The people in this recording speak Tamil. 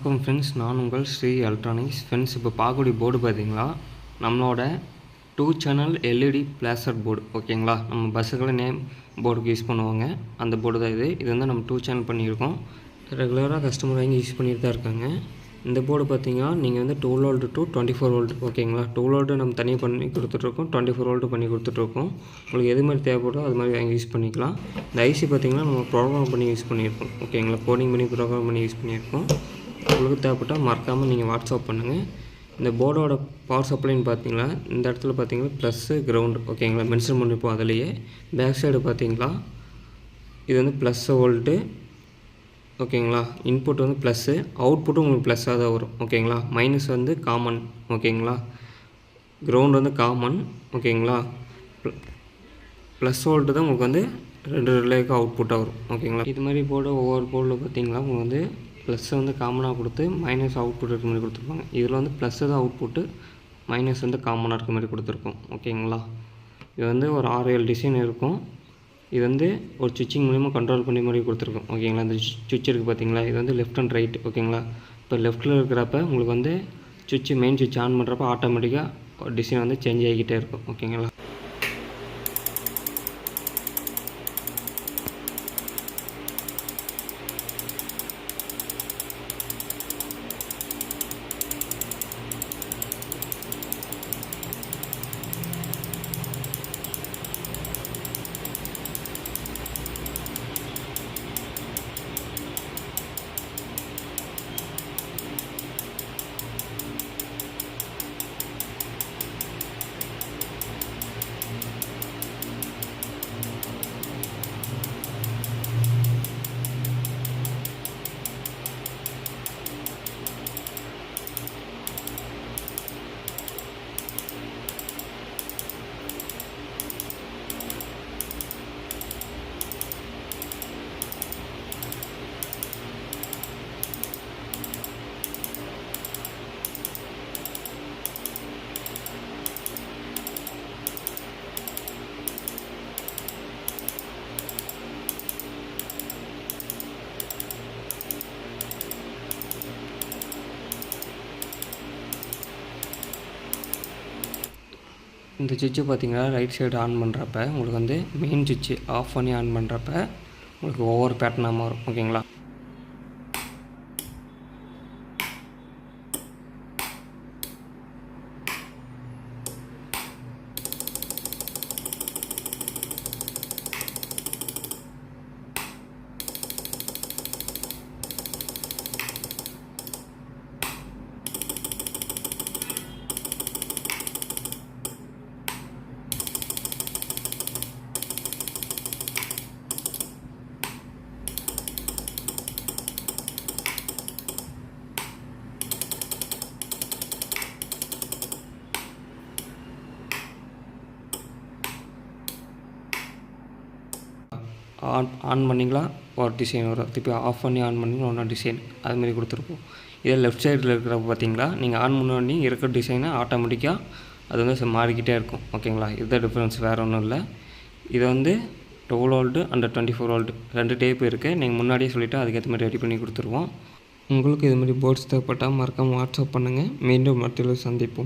வணக்கம் ஃப்ரெண்ட்ஸ், நான் உங்கள் ஸ்ரீ எலக்ட்ரானிக்ஸ். ஃப்ரெண்ட்ஸ், இப்போ பார்க்கக்கூடிய போர்டு பார்த்தீங்களா, நம்மளோட 2 சேனல் எல்இடி பிளாஸ்டர் போர்டு. ஓகேங்களா, நம்ம பஸ்ஸுக்கெல்லாம் நேம் போர்டுக்கு யூஸ் பண்ணுவாங்க, அந்த போர்டு தான் இது. இது வந்து நம்ம 2 சேனல் பண்ணியிருக்கோம். ரெகுலராக கஸ்டமர் வாங்கி யூஸ் பண்ணிட்டு தான் இருக்காங்க. இந்த போர்டு பார்த்தீங்கன்னா நீங்கள் வந்து 12 வோல்ட் டு 24 வோல்ட். ஓகேங்களா, 12 வோல்ட்டு நம்ம தனியாக பண்ணி கொடுத்துட்ருக்கோம், 24 வோல்ட்டு பண்ணி கொடுத்துட்ருக்கோம். உங்களுக்கு எது மாதிரி தேவைப்படோ அது மாதிரி வாங்கி யூஸ் பண்ணிக்கலாம். இந்த ஐசி பார்த்தீங்கன்னா நம்ம ப்ரோக்ராம் பண்ணி யூஸ் பண்ணியிருக்கோம். ஓகேங்களா, கோடிங் பண்ணி ப்ரோக்ராம் பண்ணி யூஸ் பண்ணியிருக்கோம். உங்களுக்கு தேவைப்பட்டால் மறக்காமல் நீங்கள் வாட்ஸ்அப் பண்ணுங்கள். இந்த போர்டோட பவர் சப்ளைன்னு பார்த்தீங்களா, இந்த இடத்துல பார்த்தீங்கன்னா ப்ளஸ்ஸு கிரவுண்டு. ஓகேங்களா, மென்ஷன் பண்ணிப்போம் அதிலேயே. பேக் சைடு பார்த்தீங்களா, இது வந்து ப்ளஸ் வோல்ட்டு. ஓகேங்களா, இன்புட் வந்து ப்ளஸ்ஸு, அவுட்புட்டும் உங்களுக்கு ப்ளஸ்ஸாக தான் வரும். ஓகேங்களா, மைனஸ் வந்து காமன். ஓகேங்களா, கிரவுண்ட் வந்து காமன். ஓகேங்களா, ப்ளஸ் வோல்ட்டு தான் உங்களுக்கு வந்து 2 ரிலேக்கு அவுட்புட்டாக வரும். ஓகேங்களா, இது மாதிரி போர்டு ஒவ்வொரு போர்டில் பார்த்தீங்களா உங்களுக்கு வந்து ப்ளஸ்ஸை வந்து காமனாக கொடுத்து மைனஸ் அவுட்புட் இருக்க மாதிரி கொடுத்துருப்பாங்க. இதில் வந்து ப்ளஸ்ஸு தான் அவுட்புட்டு, மைனஸ் வந்து காமனாக இருக்க மாதிரி கொடுத்துருக்கோம். ஓகேங்களா, இது வந்து ஒரு 6-7 டிசைன் இருக்கும். இது வந்து ஒரு சுவிட்சிங் மூலிமா கண்ட்ரோல் பண்ணி மாதிரி கொடுத்துருக்கோம். ஓகேங்களா, இந்த சுவிட்ச் இருக்குது பார்த்தீங்களா, இது வந்து லெஃப்ட் அண்ட் ரைட். ஓகேங்களா, இப்போ லெஃப்ட்டில் இருக்கிறப்ப உங்களுக்கு வந்து சுவிட்சு மெயின் சுவிட்ச் ஆன் பண்ணுறப்ப ஆட்டோமேட்டிக்காக டிசைன் வந்து சேஞ்ச் ஆகிக்கிட்டே இருக்கும். ஓகேங்களா, இந்த சுவிட்சு பார்த்தீங்கன்னா ரைட் சைடு ஆன் பண்ணுறப்ப உங்களுக்கு வந்து மெயின் சுவிட்சு ஆஃப் பண்ணி ஆன் பண்ணுறப்ப உங்களுக்கு ஒவ்வொரு பேட்டர்னாக மாறும். ஓகேங்களா, ஆன் பண்ணிங்களா ஒரு டிசைன் வரும், திருப்பி ஆஃப் பண்ணி ஆன் பண்ணிங்கன்னா ஒன்றா டிசைன் அதுமாரி கொடுத்துருப்போம். இதே லெஃப்ட் சைடில் இருக்கிறப்ப பார்த்தீங்களா, நீங்கள் ஆன் பண்ணி இருக்கிற டிசைனை ஆட்டோமேட்டிக்காக அது வந்து மாறிக்கிட்டே இருக்கும். ஓகேங்களா, இதுதான் டிஃப்ரென்ஸ், வேறு ஒன்றும் இல்லை. இது வந்து 12 வோல்ட்டு அண்ட் 24 வோல்ட் 2 டைப் இருக்குது. நீங்கள் முன்னாடியே சொல்லிவிட்டு அதுக்கேற்ற மாதிரி ரெடி பண்ணி கொடுத்துருவோம். உங்களுக்கு இது மாதிரி போர்ட்ஸ் தேவைப்பட்டால் மறக்காமல் வாட்ஸ்அப் பண்ணுங்கள். மீண்டும் மற்றொரு சந்திப்போம்.